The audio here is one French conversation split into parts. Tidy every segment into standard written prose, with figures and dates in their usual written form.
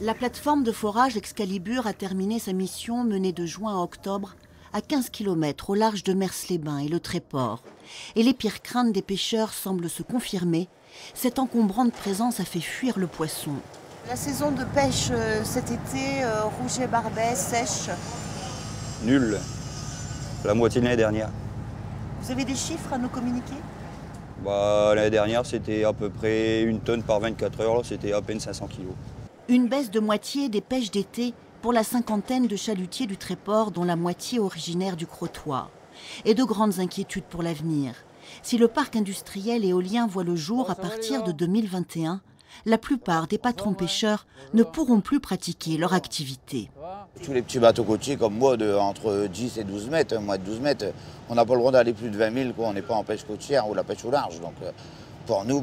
La plateforme de forage Excalibur a terminé sa mission menée de juin à octobre à 15 km au large de Mers-les-Bains et le Tréport. Et les pires craintes des pêcheurs semblent se confirmer. Cette encombrante présence a fait fuir le poisson. La saison de pêche cet été, rouget, barbet, sèche. Nul. La moitié de l'année dernière. Vous avez des chiffres à nous communiquer? L'année dernière, c'était à peu près 1 tonne par 24 heures. Là, c'était à peine 500 kilos. Une baisse de moitié des pêches d'été pour la cinquantaine de chalutiers du Tréport, dont la moitié originaire du Crotoy. Et de grandes inquiétudes pour l'avenir. Si le parc industriel éolien voit le jour à partir de 2021, la plupart des patrons pêcheurs ne pourront plus pratiquer leur activité. Tous les petits bateaux côtiers comme moi, entre 10 et 12 mètres, moins de 12 mètres, on n'a pas le droit d'aller plus de 20 000, quoi. On n'est pas en pêche côtière ou la pêche au large. Donc pour nous,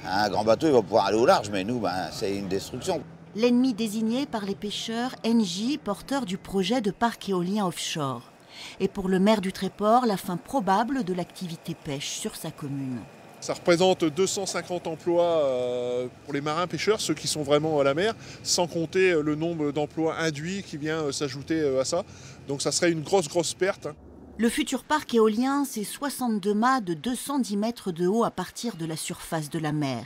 un grand bateau il va pouvoir aller au large, mais nous, c'est une destruction. L'ennemi désigné par les pêcheurs, Engie, porteur du projet de parc éolien offshore. Et pour le maire du Tréport, la fin probable de l'activité pêche sur sa commune. Ça représente 250 emplois pour les marins pêcheurs, ceux qui sont vraiment à la mer, sans compter le nombre d'emplois induits qui vient s'ajouter à ça. Donc ça serait une grosse perte. Le futur parc éolien, c'est 62 mâts de 210 mètres de haut à partir de la surface de la mer.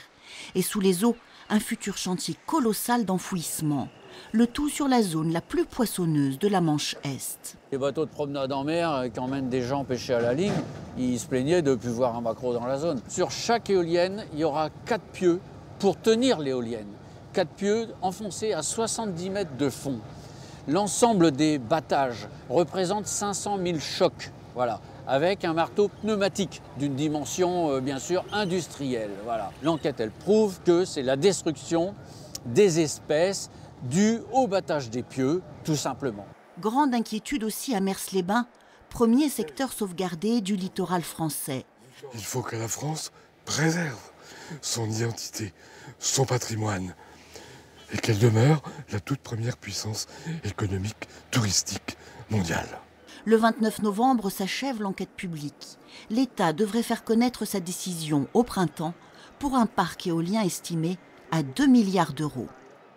Et sous les eaux, un futur chantier colossal d'enfouissement. Le tout sur la zone la plus poissonneuse de la Manche Est. Les bateaux de promenade en mer qui emmènent des gens pêcher à la ligne, ils se plaignaient de ne plus voir un maquereau dans la zone. Sur chaque éolienne, il y aura 4 pieux pour tenir l'éolienne. 4 pieux enfoncés à 70 mètres de fond. L'ensemble des battages représente 500 000 chocs, voilà, avec un marteau pneumatique d'une dimension bien sûr industrielle. Voilà. L'enquête, elle prouve que c'est la destruction des espèces due au battage des pieux, tout simplement. Grande inquiétude aussi à Mers-les-Bains, premier secteur sauvegardé du littoral français. Il faut que la France préserve son identité, son patrimoine, et qu'elle demeure la toute première puissance économique, touristique mondiale. Le 29 novembre s'achève l'enquête publique. L'État devrait faire connaître sa décision au printemps pour un parc éolien estimé à 2 milliards d'euros.